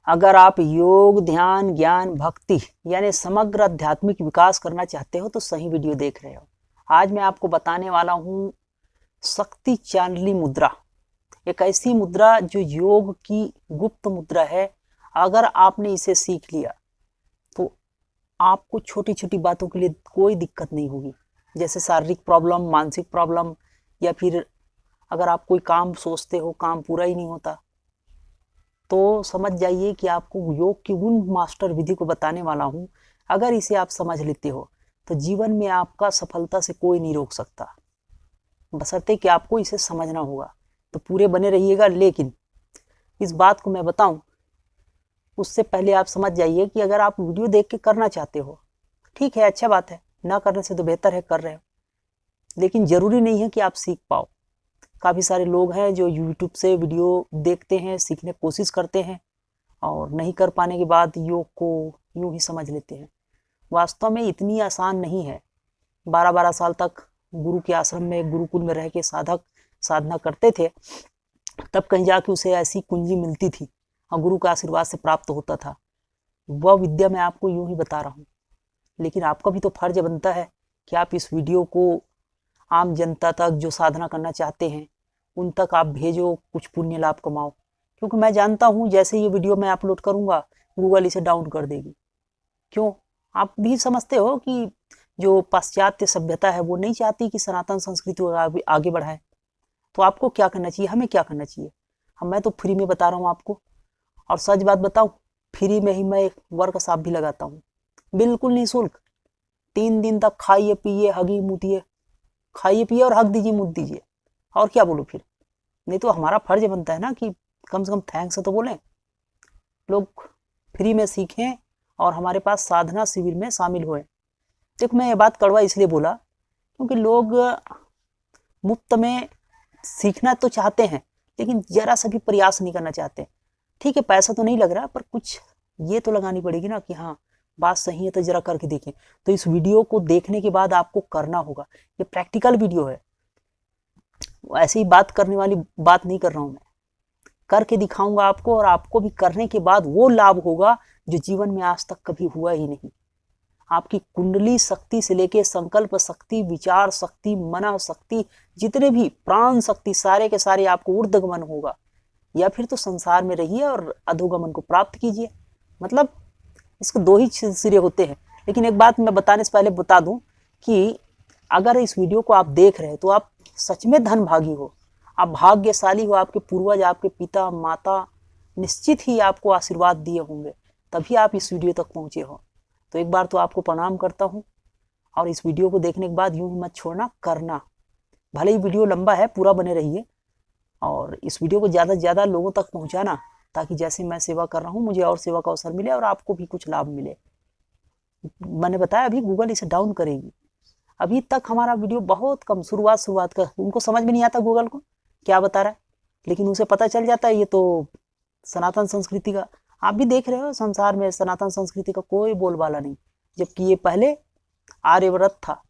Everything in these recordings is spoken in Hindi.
अगर आप योग, ध्यान, ज्ञान, भक्ति यानी समग्र आध्यात्मिक विकास करना चाहते हो तो सही वीडियो देख रहे हो। आज मैं आपको बताने वाला हूँ शक्ति चांदली मुद्रा। एक ऐसी मुद्रा जो योग की गुप्त मुद्रा है। अगर आपने इसे सीख लिया तो आपको छोटी छोटी बातों के लिए कोई दिक्कत नहीं होगी, जैसे शारीरिक प्रॉब्लम, मानसिक प्रॉब्लम, या फिर अगर आप कोई काम सोचते हो काम पूरा ही नहीं होता, तो समझ जाइए कि आपको योग की उन मास्टर विधि को बताने वाला हूं। अगर इसे आप समझ लेते हो तो जीवन में आपका सफलता से कोई नहीं रोक सकता, बशर्ते कि आपको इसे समझना होगा। तो पूरे बने रहिएगा। लेकिन इस बात को मैं बताऊं उससे पहले आप समझ जाइए कि अगर आप वीडियो देख के करना चाहते हो, ठीक है, अच्छा बात है, ना करने से तो बेहतर है कर रहे हो, लेकिन जरूरी नहीं है कि आप सीख पाओ। काफ़ी सारे लोग हैं जो यूट्यूब से वीडियो देखते हैं, सीखने की कोशिश करते हैं और नहीं कर पाने के बाद योग को यूं ही समझ लेते हैं। वास्तव में इतनी आसान नहीं है। 12-12 साल तक गुरु के आश्रम में, गुरुकुल में रह के साधक साधना करते थे, तब कहीं जाके उसे ऐसी कुंजी मिलती थी और गुरु का आशीर्वाद से प्राप्त होता था। वह विद्या मैं आपको यूं ही बता रहा हूँ, लेकिन आपका भी तो फर्ज बनता है कि आप इस वीडियो को आम जनता तक, जो साधना करना चाहते हैं उन तक आप भेजो, कुछ पुण्य लाभ कमाओ। क्योंकि मैं जानता हूँ जैसे ये वीडियो मैं अपलोड करूँगा गूगल इसे डाउन कर देगी। क्यों? आप भी समझते हो कि जो पाश्चात्य सभ्यता है वो नहीं चाहती कि सनातन संस्कृति को आगे बढ़ाए। तो आपको क्या करना चाहिए, हमें क्या करना चाहिए? मैं तो फ्री में बता रहा हूँ आपको। और सच बात बताऊँ, फ्री में ही मैं एक वर्कशॉप भी लगाता हूँ, बिल्कुल निःशुल्क। 3 दिन तक खाइए पिए हगी मुतिए, खाइए पिए और हक दीजिए मुत दीजिए। और क्या बोलूं फिर? नहीं तो हमारा फर्ज बनता है ना कि कम से कम थैंक्स तो बोलें। लोग फ्री में सीखें और हमारे पास साधना शिविर में शामिल हुए। देखो, मैं ये बात कड़वा इसलिए बोला क्योंकि लोग मुफ्त में सीखना तो चाहते हैं, लेकिन जरा सा भी प्रयास नहीं करना चाहते। ठीक है, पैसा तो नहीं लग रहा, पर कुछ ये तो लगानी पड़ेगी ना कि हाँ बात सही है तो जरा करके देखें। तो इस वीडियो को देखने के बाद आपको करना होगा। ये प्रैक्टिकल वीडियो है, ऐसी बात करने वाली बात नहीं कर रहा हूं मैं। करके दिखाऊंगा आपको, और आपको भी करने के बाद वो लाभ होगा जो जीवन में आज तक कभी हुआ ही नहीं। आपकी कुंडली शक्ति से लेके संकल्प शक्ति, विचार शक्ति, मना शक्ति, जितने भी प्राण शक्ति, सारे के सारे आपको ऊर्ध्वगमन होगा। या फिर तो संसार में रहिए और अधोगमन को प्राप्त कीजिए। मतलब इसके दो ही सिरे होते हैं। लेकिन एक बात मैं बताने से पहले बता दूं कि अगर इस वीडियो को आप देख रहे हैं तो आप सच में धन भागी हो, आप भाग्यशाली हो। आपके पूर्वज, आपके पिता माता निश्चित ही आपको आशीर्वाद दिए होंगे, तभी आप इस वीडियो तक पहुंचे हो। तो एक बार तो आपको प्रणाम करता हूं। और इस वीडियो को देखने के बाद यूं ही मत छोड़ना, करना। भले ही वीडियो लंबा है, पूरा बने रहिए और इस वीडियो को ज़्यादा से ज़्यादा लोगों तक पहुंचाना, ताकि जैसे मैं सेवा कर रहा हूँ मुझे और सेवा का अवसर मिले और आपको भी कुछ लाभ मिले। मैंने बताया अभी गूगल इसे डाउन करेगी। अभी तक हमारा वीडियो बहुत कम, शुरुआत का उनको समझ में नहीं आता गूगल को क्या बता रहा है, लेकिन उसे पता चल जाता है ये तो सनातन संस्कृति का। आप भी देख रहे हो संसार में सनातन संस्कृति का कोई बोलबाला नहीं, जबकि ये पहले आर्यव्रत था,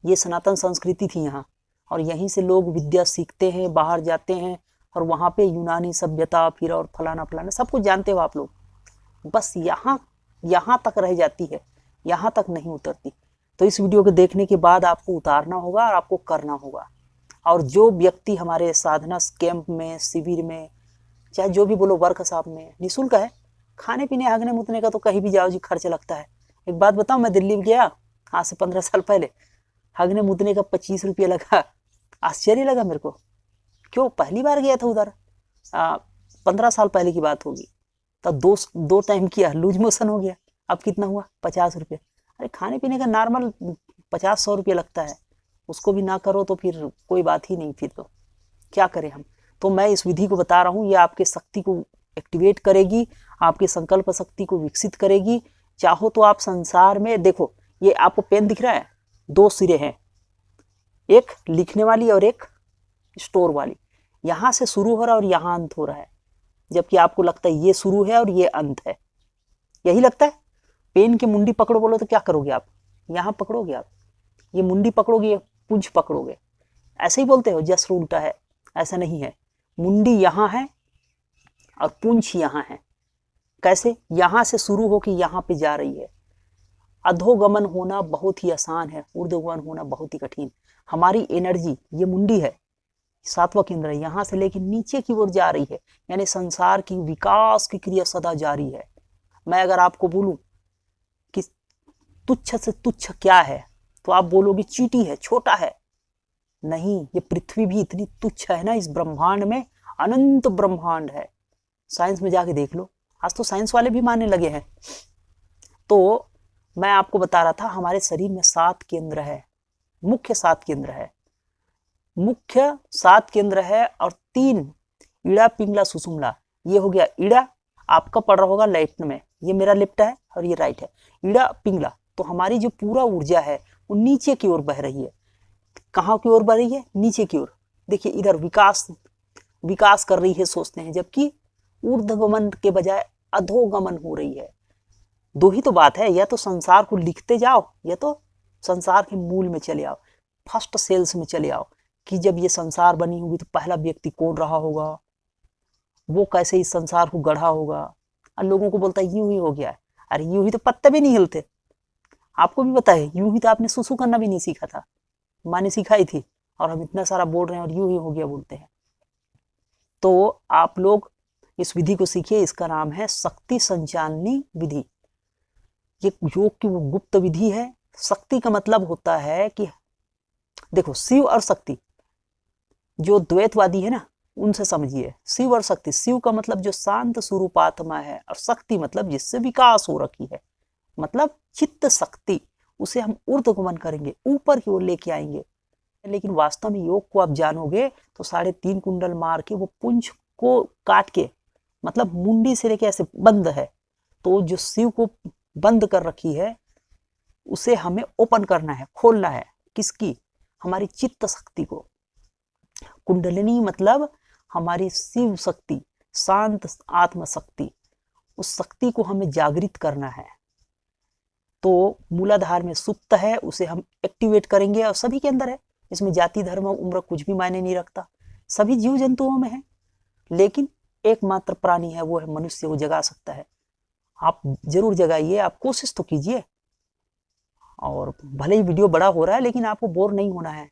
ये सनातन संस्कृति थी यहाँ। और यहीं से लोग विद्या सीखते हैं, बाहर जाते हैं और वहाँ पे यूनानी सभ्यता, फिर और फलाना फलाना सब कुछ जानते हो आप लोग। बस यहाँ तक रह जाती है, यहाँ तक नहीं उतरती। तो इस वीडियो को देखने के बाद आपको उतारना होगा और आपको करना होगा। और जो व्यक्ति हमारे साधना कैंप में, शिविर में, चाहे जो भी बोलो वर्कशॉप में, निःशुल्क है। खाने पीने, हगने मुतने का तो कहीं भी जाओ जी खर्च लगता है। एक बात बताऊं, मैं दिल्ली गया आज से 15 साल पहले, हगने मुतने का 25 रुपये लगा। आश्चर्य लगा मेरे को। क्यों? पहली बार गया था उधर, 15 साल पहले की बात होगी। तब दो टाइम किया, लूज मोशन हो गया। अब कितना हुआ? 50 रुपये। अरे खाने पीने का नॉर्मल 50-100 रुपये लगता है, उसको भी ना करो तो फिर कोई बात ही नहीं। फिर तो क्या करें हम? तो मैं इस विधि को बता रहा हूँ, ये आपके शक्ति को एक्टिवेट करेगी, आपके संकल्प शक्ति को विकसित करेगी। चाहो तो आप संसार में देखो, ये आपको पेन दिख रहा है, 2 सिरे हैं, एक लिखने वाली और एक स्टोर वाली। यहाँ से शुरू हो रहा है और यहाँ अंत हो रहा है, जबकि आपको लगता है ये शुरू है और ये अंत है। यही लगता है। पेन की मुंडी पकड़ो बोलो तो क्या करोगे आप? यहाँ पकड़ोगे आप, ये मुंडी पकड़ोगे, ये पुंज पकड़ोगे। ऐसे ही बोलते हो, जस्ट उल्टा है। ऐसा नहीं है, मुंडी यहाँ है और पुंछ यहाँ है। कैसे? यहाँ से शुरू हो कि यहाँ पे जा रही है। अधोगमन होना बहुत ही आसान है, ऊर्ध्वगमन होना बहुत ही कठिन। हमारी एनर्जी, ये मुंडी है, 7वां केंद्र है, यहाँ से लेकर नीचे की ओर जा रही है, यानी संसार की विकास की क्रिया सदा जारी है। मैं अगर आपको बोलूं कि तुच्छ से तुच्छ क्या है, तो आप बोलोगे चींटी है, छोटा है। नहीं, ये पृथ्वी भी इतनी तुच्छ है ना, इस ब्रह्मांड में अनंत ब्रह्मांड है। साइंस में जाके देख लो, आज तो साइंस वाले भी मानने लगे हैं। तो मैं आपको बता रहा था, हमारे शरीर में 7 केंद्र है, मुख्य 7 केंद्र है, मुख्य 7 केंद्र है, और 3 ईड़ा पिंगला सुषुम्ना। ये हो गया ईड़ा, आपका पड़ रहा होगा लेफ्ट में, ये मेरा लेफ्ट है और ये राइट है, ईड़ा पिंगला। तो हमारी जो पूरा ऊर्जा है वो नीचे की ओर बह रही है। कहाँ की ओर बह रही है? नीचे की ओर। देखिए इधर विकास कर रही है सोचते हैं, जबकि ऊर्ध्वगमन के बजाय अधोगमन हो रही है। दो ही तो बात है, या तो संसार को लिखते जाओ या तो संसार के मूल में चले आओ, फर्स्ट सेल्स में चले आओ, कि जब ये संसार बनी होगी तो पहला व्यक्ति कौन रहा होगा, वो कैसे इस संसार को गढ़ा होगा। और लोगों को बोलता है यूं ही हो गया है। अरे यूं ही तो पत्ते भी नहीं हिलते, आपको भी पता है। यूं ही तो आपने सुसु करना भी नहीं सीखा था, माँ ने सिखाई थी, और हम इतना सारा बोल रहे हैं और यूं ही हो गया बोलते हैं। तो आप लोग इस विधि को सीखिए, इसका नाम है शक्ति संचालनी विधि। ये योग की वो गुप्त विधि है। शक्ति का मतलब होता है कि देखो, शिव और शक्ति, जो द्वैतवादी है ना, उनसे समझिए, शिव और शक्ति। शिव का मतलब जो शांत स्वरूपात्मा है, और शक्ति मतलब जिससे विकास हो रखी है, मतलब चित्त शक्ति। उसे हम ऊर्ध्वगमन करेंगे, ऊपर की ओर लेके आएंगे। लेकिन वास्तव में योग को आप जानोगे तो 3.5 कुंडल मार के वो पुंछ को काट के, मतलब मुंडी से लेके ऐसे बंद है, तो जो शिव को बंद कर रखी है उसे हमें ओपन करना है, खोलना है। किसकी? हमारी चित्त शक्ति को। कुंडलिनी मतलब हमारी शिव शक्ति, शांत आत्म शक्ति। उस शक्ति को हमें जागृत करना है। तो मूलाधार में सुप्त है, उसे हम एक्टिवेट करेंगे, और सभी के अंदर है। इसमें जाति धर्म उम्र कुछ भी मायने नहीं रखता, सभी जीव जंतुओं में है। लेकिन एकमात्र प्राणी है, वो है मनुष्य, वो जगा सकता है। आप जरूर जगाइए, आप कोशिश तो कीजिए। और भले ही वीडियो बड़ा हो रहा है, लेकिन आपको बोर नहीं होना है,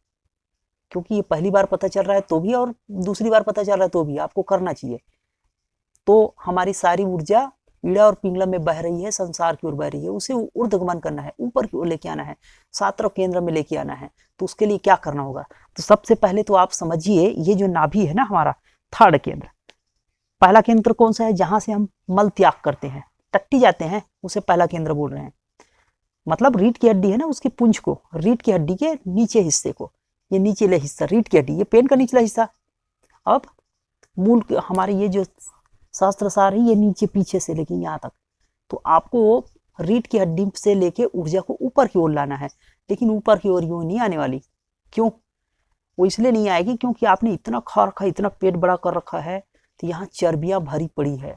क्योंकि ये पहली बार पता चल रहा है तो भी, और दूसरी बार पता चल रहा है तो भी आपको करना चाहिए। तो हमारी सारी ऊर्जा ईड़ा और पिंगला में बह रही है, संसार की ओर बह रही है, उसे ऊर्ध्वगमन करना है, ऊपर की ओर लेके आना है, 7 केंद्र में लेके आना है। तो उसके लिए क्या करना होगा? तो सबसे पहले तो आप समझिए, ये जो नाभि है ना हमारा, 3rd केंद्र। पहला केंद्र कौन सा है? जहां से हम मल त्याग करते हैं, टट्टी जाते हैं, उसे पहला केंद्र बोल रहे हैं। मतलब रीढ़ की हड्डी है ना, उसकी पूंछ को, रीढ़ की हड्डी के नीचे हिस्से को, ये नीचेले हिस्सा रीढ़ की हड्डी, ये पेन का निचला हिस्सा। अब मूल हमारे ये जो सहस्त्रसार है, ये नीचे पीछे से लेके यहाँ तक। तो आपको रीढ़ की हड्डी से लेके ऊर्जा को ऊपर की ओर लाना है। लेकिन ऊपर की ओर यूं नहीं आने वाली। क्यों? वो इसलिए नहीं आएगी क्योंकि आपने इतना खा रखा, इतना पेट बड़ा कर रखा है, तो यहाँ चर्बियां भरी पड़ी है,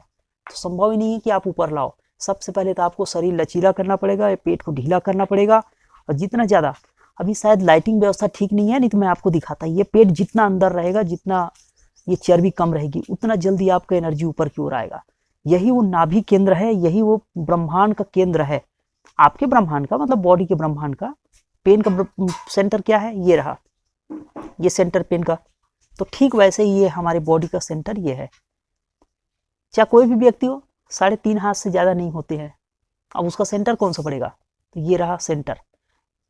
तो संभव ही नहीं है कि आप ऊपर लाओ। सबसे पहले तो आपको शरीर लचीला करना पड़ेगा, पेट को ढीला करना पड़ेगा। और जितना ज़्यादा, अभी शायद लाइटिंग व्यवस्था ठीक नहीं है, नहीं तो मैं आपको दिखाता। ये पेट जितना अंदर रहेगा, जितना ये चर्बी कम रहेगी, उतना जल्दी आपका एनर्जी ऊपर की ओर आएगा। यही वो नाभि केंद्र है, यही वो ब्रह्मांड का केंद्र है। आपके ब्रह्मांड का मतलब बॉडी के ब्रह्मांड का पेन का सेंटर क्या है? ये रहा, ये सेंटर पेन का। तो ठीक वैसे ही ये हमारे बॉडी का सेंटर ये है। चाहे कोई भी व्यक्ति हो, 3.5 हाथ से ज़्यादा नहीं होते हैं। अब उसका सेंटर कौन सा पड़ेगा? तो ये रहा सेंटर।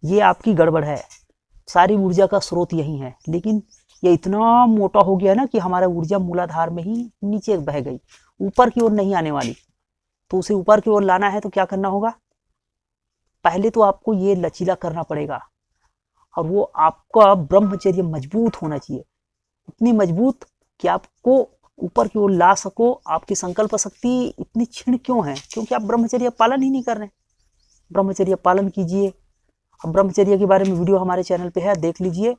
ये आपकी गड़बड़ है, सारी ऊर्जा का स्रोत यही है। लेकिन ये इतना मोटा हो गया ना कि हमारा ऊर्जा मूलाधार में ही नीचे बह गई, ऊपर की ओर नहीं आने वाली। तो उसे ऊपर की ओर लाना है तो क्या करना होगा? पहले तो आपको ये लचीला करना पड़ेगा, और वो आपका ब्रह्मचर्य मजबूत होना चाहिए, इतनी मजबूत कि आपको ऊपर की ओर ला सको। आपकी संकल्प शक्ति इतनी क्षीण क्यों है? क्योंकि आप ब्रह्मचर्य पालन ही नहीं कर रहे। ब्रह्मचर्य पालन कीजिए। अब ब्रह्मचर्य के बारे में वीडियो हमारे चैनल पे है, देख लीजिए।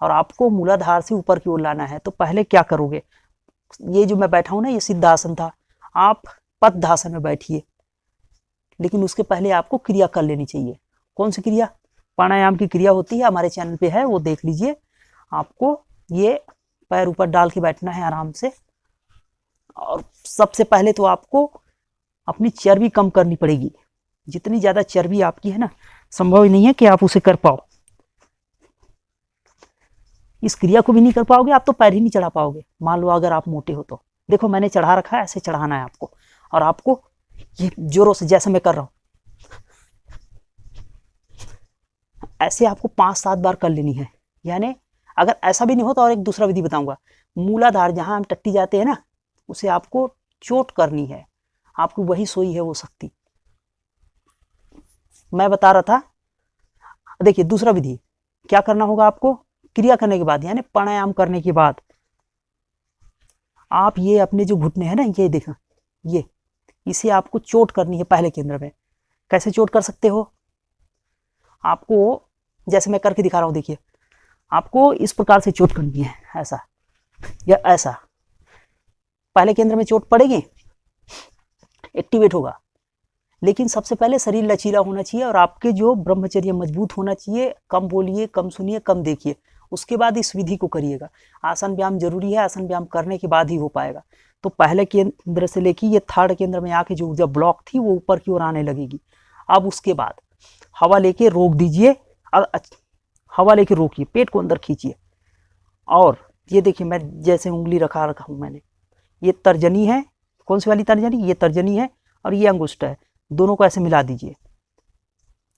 और आपको मूलाधार से ऊपर की ओर लाना है। तो पहले क्या करोगे? ये जो मैं बैठा हूं ना, ये सिद्धासन था, आप पद्मासन में बैठिए। लेकिन उसके पहले आपको क्रिया कर लेनी चाहिए। कौन सी क्रिया? प्राणायाम की क्रिया होती है, हमारे चैनल पे है, वो देख लीजिए। आपको ये पैर ऊपर डाल के बैठना है आराम से। और सबसे पहले तो आपको अपनी चर्बी कम करनी पड़ेगी। जितनी ज़्यादा चर्बी आपकी है ना, संभव ही नहीं है कि आप उसे कर पाओ। इस क्रिया को भी नहीं कर पाओगे आप तो पैर ही नहीं चढ़ा पाओगे। मान लो अगर आप मोटे हो तो देखो मैंने चढ़ा रखा है, ऐसे चढ़ाना है आपको, और आपको ये जोरों से जैसे मैं कर रहा हूं ऐसे आपको 5-7 बार कर लेनी है। यानी अगर ऐसा भी नहीं हो तो और एक दूसरा विधि बताऊंगा। मूलाधार जहां हम टट्टी जाते हैं ना, उसे आपको चोट करनी है, आपको वही सोई है वो शक्ति मैं बता रहा था। देखिए दूसरा विधि क्या करना होगा आपको, क्रिया करने के बाद यानी प्राणायाम करने के बाद आप ये अपने जो घुटने हैं ना, ये देखा, ये इसे आपको चोट करनी है पहले केंद्र में। कैसे चोट कर सकते हो, आपको जैसे मैं करके दिखा रहा हूं, देखिए आपको इस प्रकार से चोट करनी है, ऐसा या ऐसा। पहले केंद्र में चोट पड़ेगी, एक्टिवेट होगा, लेकिन सबसे पहले शरीर लचीला होना चाहिए और आपके जो ब्रह्मचर्य मजबूत होना चाहिए। कम बोलिए, कम सुनिए, कम देखिए, उसके बाद इस विधि को करिएगा। आसन व्यायाम जरूरी है, आसन व्यायाम करने के बाद ही हो पाएगा। तो पहले केंद्र से लेके ये थर्ड केंद्र में आके जो ऊर्जा ब्लॉक थी वो ऊपर की ओर आने लगेगी। अब उसके बाद हवा लेके रोक दीजिए, हवा लेके रोकिए, पेट को अंदर खींचिए, और ये देखिए मैं जैसे उंगली रखा हूं मैंने, ये तर्जनी है, कौन सी वाली तर्जनी, ये तर्जनी है और ये अंगुष्ठ है, दोनों को ऐसे मिला दीजिए।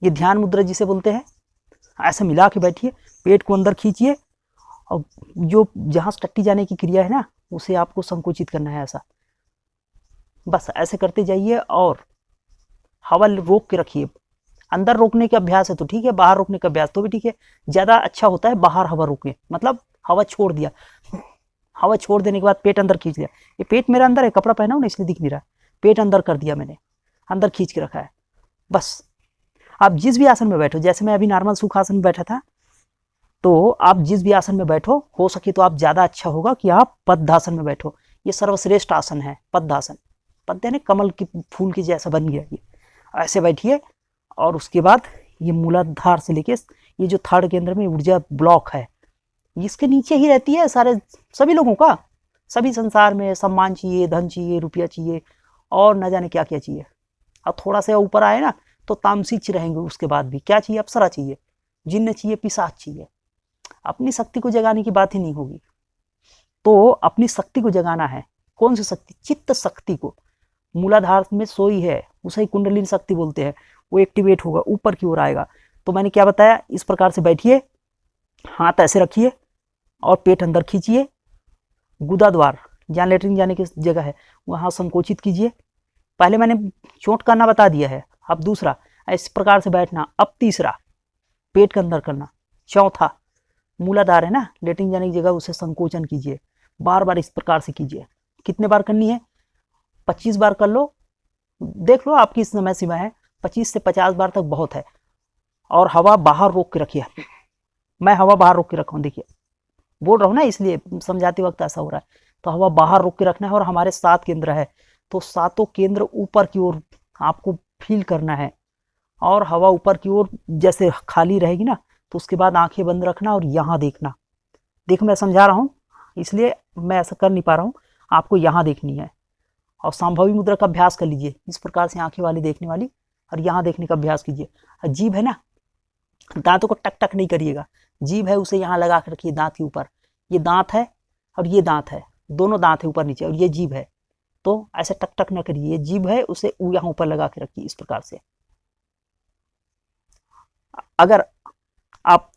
ये ध्यान मुद्रा जिसे बोलते हैं, ऐसे मिला के बैठिए, पेट को अंदर खींचिए, और जो जहां टट्टी जाने की क्रिया है ना उसे आपको संकुचित करना है, ऐसा बस ऐसे करते जाइए और हवा रोक के रखिए। अंदर रोकने का अभ्यास है तो ठीक है, बाहर रोकने का अभ्यास तो भी ठीक है। ज्यादा अच्छा होता है बाहर हवा रोके, मतलब हवा छोड़ दिया, हवा छोड़ देने के बाद पेट अंदर खींच लिया। ये पेट मेरा अंदर है, कपड़ा पहना हूं ना इसलिए दिख नहीं रहा, पेट अंदर कर दिया मैंने, अंदर खींच के रखा है। बस आप जिस भी आसन में बैठो, जैसे मैं अभी नॉर्मल सुखासन में बैठा था, तो आप जिस भी आसन में बैठो, हो सके तो आप ज्यादा अच्छा होगा कि आप पद्मासन में बैठो। ये सर्वश्रेष्ठ आसन है पद्मासन। पद्म यानी कमल की फूल के जैसा बन गया, ये ऐसे बैठिए, और उसके बाद ये मूलाधार से लेके ये जो थर्ड केंद्र में ऊर्जा ब्लॉक है, इसके नीचे ही रहती है सारे सभी लोगों का। सभी संसार में सम्मान चाहिए, धन चाहिए, रुपया चाहिए, और न जाने क्या क्या चाहिए। और थोड़ा सा ऊपर आए ना तो तामसिक रहेंगे, उसके बाद भी क्या चाहिए, अप्सरा चाहिए, जिन्न चाहिए, पिशाच चाहिए। अपनी शक्ति को जगाने की बात ही नहीं होगी। तो अपनी शक्ति को जगाना है। कौन सी शक्ति, चित्त शक्ति को। मूलाधार में सोई है, उसे कुंडलिनी शक्ति बोलते हैं, वो एक्टिवेट होगा, ऊपर की ओर आएगा। तो मैंने क्या बताया, इस प्रकार से बैठिए, हाथ ऐसे रखिए और पेट अंदर खींचिए, गुदा द्वार जहाँ लेटरिन जाने की जगह है वहां संकोचित कीजिए। पहले मैंने चोट करना बता दिया है, अब दूसरा इस प्रकार से बैठना, अब तीसरा पेट के अंदर करना, चौथा मूलाधार है ना लेटरिन जाने की जगह, उसे संकोचन कीजिए, बार बार इस प्रकार से कीजिए। कितने बार करनी है, 25 बार कर लो, देख लो आपकी समय सीमा है, 25 से 50 बार तक बहुत है। और हवा बाहर रोक के रखिए, मैं हवा बाहर रोक के रखा हूं, देखिए बोल रहा हूं ना इसलिए समझाते वक्त ऐसा हो रहा है। तो हवा बाहर रोक के रखना है, और हमारे 7 केंद्र है तो 7 केंद्र ऊपर की ओर आपको फील करना है, और हवा ऊपर की ओर जैसे खाली रहेगी ना तो उसके बाद आंखें बंद रखना और यहाँ देखना। देखो मैं समझा रहा हूँ इसलिए मैं ऐसा कर नहीं पा रहा हूँ, आपको यहाँ देखनी है। और संभवी मुद्रा का अभ्यास कर लीजिए, इस प्रकार से आंखें वाली देखने वाली, और यहाँ देखने का अभ्यास कीजिए। जीभ है ना, दांतों को टक टक नहीं करिएगा, जीभ है उसे यहाँ लगा कर रखिए दांत के ऊपर। ये दांत है और ये दांत है, दोनों दांत है ऊपर नीचे, और ये जीभ है, तो ऐसे टक टक ना करिए। ये जीभ है उसे यहाँ ऊपर लगा के रखिए इस प्रकार से। अगर आप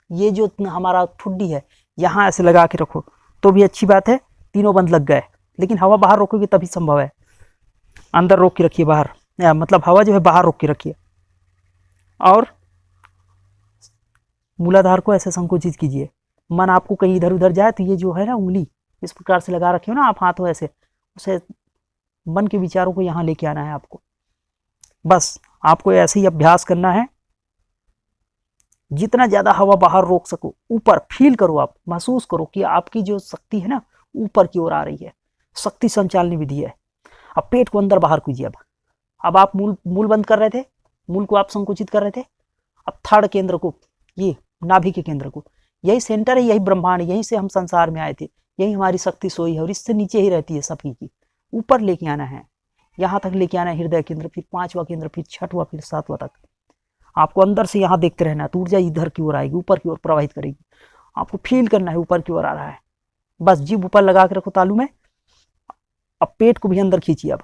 ये जो हमारा ठुड्डी है यहाँ ऐसे लगा के रखो तो भी अच्छी बात है, तीनों बंद लग गए। लेकिन हवा बाहर रोकोगे तभी संभव है, अंदर रोक के रखिए बाहर, मतलब हवा जो है बाहर रोक के रखिए, और मूलाधार को ऐसे संकुचित कीजिए। मन आपको कहीं इधर उधर जाए तो ये जो है ना उंगली इस प्रकार से लगा रखे हो ना आप हाथों ऐसे, उसे मन के विचारों को यहाँ लेके आना है आपको। बस आपको ऐसे ही अभ्यास करना है, जितना ज्यादा हवा बाहर रोक सको, ऊपर फील करो, आप महसूस करो कि आपकी जो शक्ति है ना ऊपर की ओर आ रही है। शक्ति संचालनी विधि है। अब पेट को अंदर बाहर कीजिए। अब आप मूल बंद कर रहे थे, मूल को आप संकुचित कर रहे थे, अब थर्ड केंद्र को, ये नाभि के केंद्र को, यही सेंटर है, यही ब्रह्मांड, यहीं से हम संसार में आए थे, यही हमारी शक्ति सोई है और इससे नीचे ही रहती है सबकी की, ऊपर लेके आना है। यहाँ तक लेके आना है हृदय केंद्र, फिर 5वां केंद्र, फिर 6वां, फिर 7वां तक। आपको अंदर से यहाँ देखते रहना है तो ऊर्जा इधर की ओर आएगी, ऊपर की ओर प्रवाहित करेगी। आपको फील करना है ऊपर की ओर आ रहा है। बस जीभ ऊपर लगा के रखो तालू में। अब पेट को भी अंदर खींचिए। अब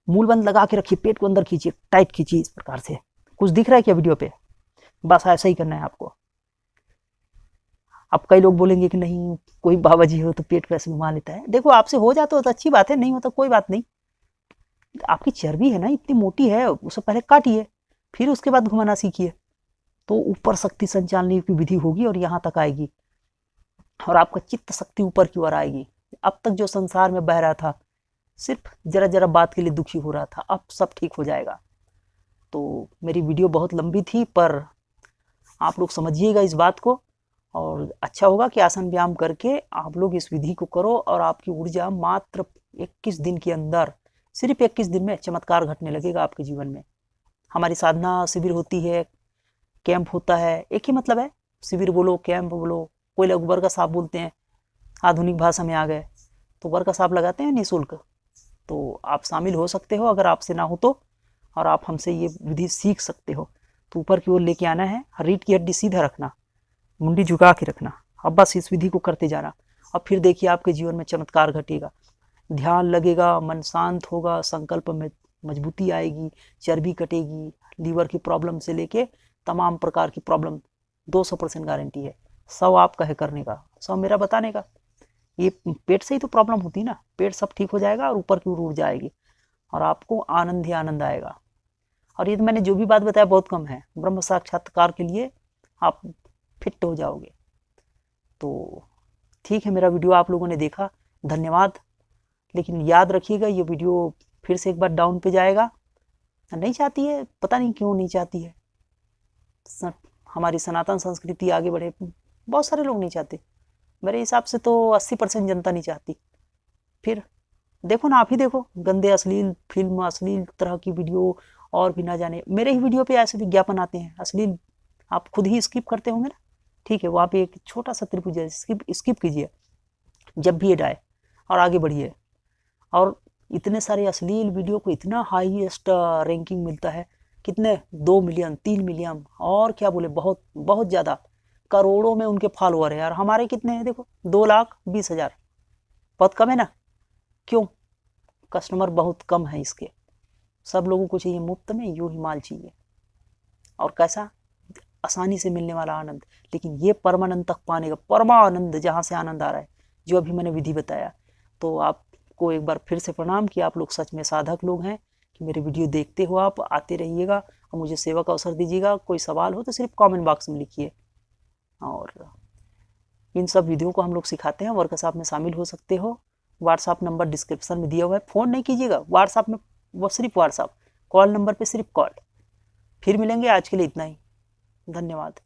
मूल बंद लगा के रखिए, पेट को अंदर खींचिए, टाइट खींचिए इस प्रकार से। कुछ दिख रहा है क्या वीडियो पे? बस ऐसा ही करना है आपको। अब कई लोग बोलेंगे कि नहीं कोई बाबा जी हो तो पेट को ऐसे घुमा लेता है। देखो आपसे हो जाता हो तो अच्छी बात है, नहीं होता कोई बात नहीं। आपकी चर्बी है ना इतनी मोटी है, उसे पहले काटिए, फिर उसके बाद घुमाना सीखिए। तो ऊपर शक्ति संचालने की विधि होगी और यहाँ तक आएगी और आपका चित्त शक्ति ऊपर की ओर आएगी। अब तक जो संसार में बह रहा था, सिर्फ जरा जरा बात के लिए दुखी हो रहा था, अब सब ठीक हो जाएगा। तो मेरी वीडियो बहुत लंबी थी, पर आप लोग समझिएगा इस बात को, और अच्छा होगा कि आसन व्यायाम करके आप लोग इस विधि को करो और आपकी ऊर्जा मात्र 21 दिन के अंदर, सिर्फ 21 दिन में चमत्कार घटने लगेगा आपके जीवन में। हमारी साधना शिविर होती है, कैंप होता है, एक ही मतलब है, शिविर बोलो कैंप बोलो। कोई लोग वर्कशॉप बोलते हैं, आधुनिक भाषा में आ गए, तो वर्कशॉप लगाते हैं निःशुल्क। तो आप शामिल हो सकते हो अगर आपसे ना हो तो, और आप हमसे ये विधि सीख सकते हो। तो ऊपर की ओर लेके आना है, रीढ़ की हड्डी सीधा रखना, मुंडी झुका के रखना। अब बस इस विधि को करते जाना, अब फिर देखिए आपके जीवन में चमत्कार घटेगा। ध्यान लगेगा, मन शांत होगा, संकल्प में मजबूती आएगी, चर्बी कटेगी, लीवर की प्रॉब्लम से लेके तमाम प्रकार की प्रॉब्लम 200% गारंटी है। 100 आपका है करने का, 100 मेरा बताने का। ये पेट से ही तो प्रॉब्लम होती है ना, पेट सब ठीक हो जाएगा और ऊपर की ओर ऊर्जा आएगी और आपको आनंद ही आनंद आएगा। और ये तो मैंने जो भी बात बताया बहुत कम है, ब्रह्म साक्षात्कार के लिए आप फिट हो जाओगे। तो ठीक है, मेरा वीडियो आप लोगों ने देखा, धन्यवाद। लेकिन याद रखिएगा ये वीडियो फिर से एक बार डाउन पे जाएगा। नहीं चाहती है, पता नहीं क्यों नहीं चाहती है, हमारी सनातन संस्कृति आगे बढ़े, बहुत सारे लोग नहीं चाहते। मेरे हिसाब से तो 80% जनता नहीं चाहती। फिर देखो ना, आप ही देखो, गंदे अश्लील फिल्म, अश्लील तरह की वीडियो, और भी ना जाने मेरे ही वीडियो पे ऐसे विज्ञापन आते हैं अश्लील, आप खुद ही स्किप करते होंगे ना। ठीक है, वहाँ पे एक छोटा सा त्रिभुज है, स्किप कीजिए जब भी ये आए और आगे बढ़िए। और इतने सारे अश्लील वीडियो को इतना हाईएस्ट रैंकिंग मिलता है, कितने 2 मिलियन 3 मिलियन और क्या बोले, बहुत बहुत ज़्यादा, करोड़ों में उनके फॉलोअर है। और हमारे कितने हैं देखो, 2,20,000, बहुत कम है ना। क्यों? कस्टमर बहुत कम है इसके। सब लोगों को चाहिए मुफ्त में यूं ही माल चाहिए, और कैसा आसानी से मिलने वाला आनंद। लेकिन ये परमानंद तक पाने का, परमानंद जहाँ से आनंद आ रहा है, जो अभी मैंने विधि बताया। तो आपको एक बार फिर से प्रणाम कि आप लोग सच में साधक लोग हैं, कि मेरे वीडियो देखते हो, आप आते रहिएगा और मुझे सेवा का अवसर दीजिएगा। कोई सवाल हो तो सिर्फ कमेंट बॉक्स में लिखिए। और इन सब विधियों को हम लोग सिखाते हैं, वर्कशॉप में शामिल हो सकते हो। व्हाट्सअप नंबर डिस्क्रिप्शन में दिया हुआ है, फ़ोन नहीं कीजिएगा व्हाट्सअप में, वो सिर्फ व्हाट्सअप, कॉल नंबर पे सिर्फ कॉल। फिर मिलेंगे, आज के लिए इतना ही, धन्यवाद।